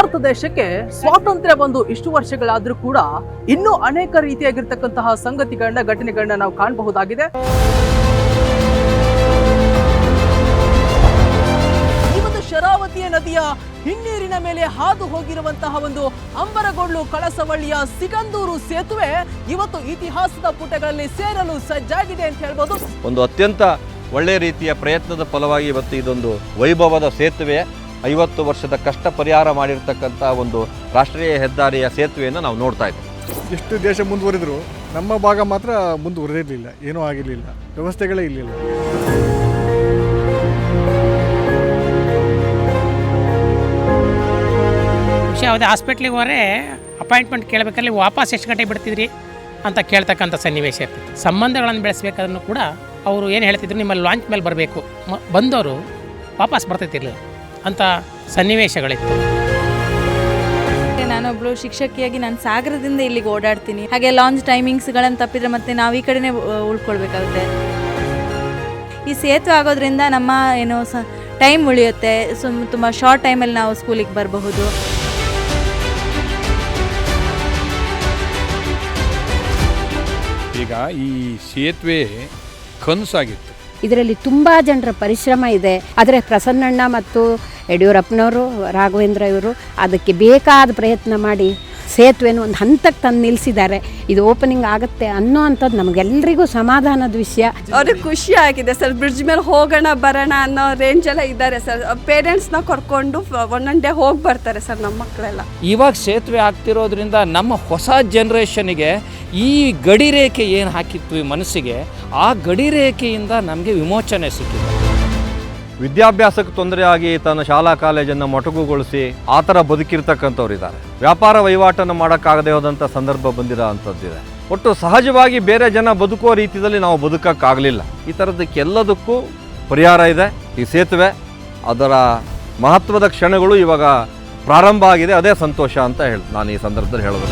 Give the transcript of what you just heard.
ಭಾರತ ದೇಶಕ್ಕೆ ಸ್ವಾತಂತ್ರ್ಯ ಬಂದು ಇಷ್ಟು ವರ್ಷಗಳಾದ್ರೂ ಕೂಡ ಇನ್ನೂ ಅನೇಕ ರೀತಿಯಾಗಿರ್ತಕ್ಕಂತಹ ಸಂಗತಿಗಳನ್ನ ಘಟನೆಗಳನ್ನ ನಾವು ಕಾಣಬಹುದಾಗಿದೆ. ಈ ಒಂದು ಶರಾವತಿಯ ನದಿಯ ಹಿನ್ನೀರಿನ ಮೇಲೆ ಹಾದು ಹೋಗಿರುವಂತಹ ಒಂದು ಅಂಬರಗೋಡ್ಲು ಕಳಸವಳ್ಳಿಯ ಸಿಗಂದೂರು ಸೇತುವೆ ಇವತ್ತು ಇತಿಹಾಸದ ಪುಟಗಳಲ್ಲಿ ಸೇರಲು ಸಜ್ಜಾಗಿದೆ ಅಂತ ಹೇಳ್ಬೋದು. ಒಂದು ಅತ್ಯಂತ ಒಳ್ಳೆಯ ರೀತಿಯ ಪ್ರಯತ್ನದ ಫಲವಾಗಿ ಇವತ್ತು ಇದೊಂದು ವೈಭವದ ಸೇತುವೆ 50 ವರ್ಷದ ಕಷ್ಟ ಪರಿಹಾರ ಮಾಡಿರ್ತಕ್ಕಂಥ ಒಂದು ರಾಷ್ಟ್ರೀಯ ಹೆದ್ದಾರಿಯ ಸೇತುವೆಯನ್ನು ನಾವು ನೋಡ್ತಾ ಇದ್ದೀವಿ. ಎಷ್ಟು ದೇಶ ಮುಂದುವರೆದ್ರು ನಮ್ಮ ಭಾಗ ಮಾತ್ರ ಮುಂದುವರೆದಿರಲಿಲ್ಲ, ಏನೂ ಆಗಿರಲಿಲ್ಲ, ವ್ಯವಸ್ಥೆಗಳೇ ಇರಲಿಲ್ಲ. ಯಾವುದೇ ಹಾಸ್ಪಿಟ್ಲಿಗೆ ಹೋದರೆ ಅಪಾಯಿಂಟ್ಮೆಂಟ್ ಕೇಳಬೇಕಾದ್ರೆ ವಾಪಸ್ ಎಷ್ಟು ಗಂಟೆ ಬಿಡ್ತಿದ್ರಿ ಅಂತ ಕೇಳ್ತಕ್ಕಂಥ ಸನ್ನಿವೇಶ ಇರ್ತಿತ್ತು. ಸಂಬಂಧಗಳನ್ನು ಬೆಳೆಸಬೇಕಾದ್ರೂ ಕೂಡ ಅವರು ಏನು ಹೇಳ್ತಿದ್ರು, ನಿಮ್ಮಲ್ಲಿ ಲಾಂಚ್ ಮೇಲೆ ಬರಬೇಕು, ಬಂದವರು ವಾಪಸ್ ಬರ್ತಿರ್ಲಿಲ್ಲ ಅಂತ ಸನ್ನಿವೇಶಗಳಿತ್ತು. ನಾನೊಬ್ಳು ಶಿಕ್ಷಕಿಯಾಗಿ ನಾನು ಸಾಗರದಿಂದ ಇಲ್ಲಿಗೆ ಓಡಾಡ್ತೀನಿ. ಹಾಗೆ ಲಾಂಚ್ ಟೈಮಿಂಗ್ಸ್ಗಳನ್ನು ತಪ್ಪಿದ್ರೆ ಮತ್ತೆ ನಾವು ಈ ಕಡೆನೇ ಉಳ್ಕೊಳ್ಬೇಕಾಗುತ್ತೆ. ಈ ಸೇತುವೆ ಆಗೋದ್ರಿಂದ ನಮ್ಮ ಏನು ಟೈಮ್ ಉಳಿಯುತ್ತೆ, ತುಂಬ ಶಾರ್ಟ್ ಟೈಮಲ್ಲಿ ನಾವು ಸ್ಕೂಲಿಗೆ ಬರಬಹುದು. ಈಗ ಈ ಸೇತುವೆ ಕನಸಾಗಿತ್ತು. ಇದರಲ್ಲಿ ತುಂಬ ಜನರ ಪರಿಶ್ರಮ ಇದೆ. ಆದರೆ ಪ್ರಸನ್ನಣ್ಣ ಮತ್ತು ಯಡಿಯೂರಪ್ಪನವರು, ರಾಘವೇಂದ್ರ ಇವರು ಅದಕ್ಕೆ ಬೇಕಾದ ಪ್ರಯತ್ನ ಮಾಡಿ ಸೇತುವೆನ ಒಂದು ಹಂತಕ್ಕೆ ತಂದು ನಿಲ್ಲಿಸಿದ್ದಾರೆ. ಇದು ಓಪನಿಂಗ್ ಆಗುತ್ತೆ ಅನ್ನೋ ಅಂಥದ್ದು ನಮಗೆಲ್ಲರಿಗೂ ಸಮಾಧಾನದ ವಿಷಯ. ಅವ್ರಿಗೆ ಖುಷಿ ಆಗಿದೆ ಸರ್. ಬ್ರಿಡ್ಜ್ ಮೇಲೆ ಹೋಗೋಣ ಬರೋಣ ಅನ್ನೋ ರೇಂಜೆಲ್ಲ ಇದ್ದಾರೆ ಸರ್. ಪೇರೆಂಟ್ಸ್ನ ಕರ್ಕೊಂಡು ಒಂದೊಂದು ಡೇ ಹೋಗಿ ಬರ್ತಾರೆ ಸರ್ ನಮ್ಮ ಮಕ್ಕಳೆಲ್ಲ. ಇವಾಗ ಸೇತುವೆ ಆಗ್ತಿರೋದ್ರಿಂದ ನಮ್ಮ ಹೊಸ ಜನ್ರೇಷನ್ಗೆ ಈ ಗಡಿರೇಖೆ ಏನು ಹಾಕಿತ್ತು ಈ ಮನಸ್ಸಿಗೆ, ಆ ಗಡಿರೇಖೆಯಿಂದ ನಮಗೆ ವಿಮೋಚನೆ ಸಿಕ್ಕಿದೆ. ವಿದ್ಯಾಭ್ಯಾಸಕ್ಕೆ ತೊಂದರೆಯಾಗಿ ತನ್ನ ಶಾಲಾ ಕಾಲೇಜನ್ನು ಮೊಟಕುಗೊಳಿಸಿ ಆ ಥರ ಬದುಕಿರ್ತಕ್ಕಂಥವ್ರು ಇದ್ದಾರೆ. ವ್ಯಾಪಾರ ವಹಿವಾಟನ್ನು ಮಾಡೋಕ್ಕಾಗದೇ ಹೋದಂಥ ಸಂದರ್ಭ ಬಂದಿರೋ ಅಂಥದ್ದಿದೆ. ಒಟ್ಟು ಸಹಜವಾಗಿ ಬೇರೆ ಜನ ಬದುಕುವ ರೀತಿಯಲ್ಲಿ ನಾವು ಬದುಕೋಕ್ಕಾಗಲಿಲ್ಲ. ಈ ಥರದಕ್ಕೆಲ್ಲದಕ್ಕೂ ಪರಿಹಾರ ಇದೆ ಈ ಸೇತುವೆ. ಅದರ ಮಹತ್ವದ ಕ್ಷಣಗಳು ಇವಾಗ ಪ್ರಾರಂಭ ಆಗಿದೆ. ಅದೇ ಸಂತೋಷ ಅಂತ ನಾನು ಈ ಸಂದರ್ಭದಲ್ಲಿ ಹೇಳೋದು.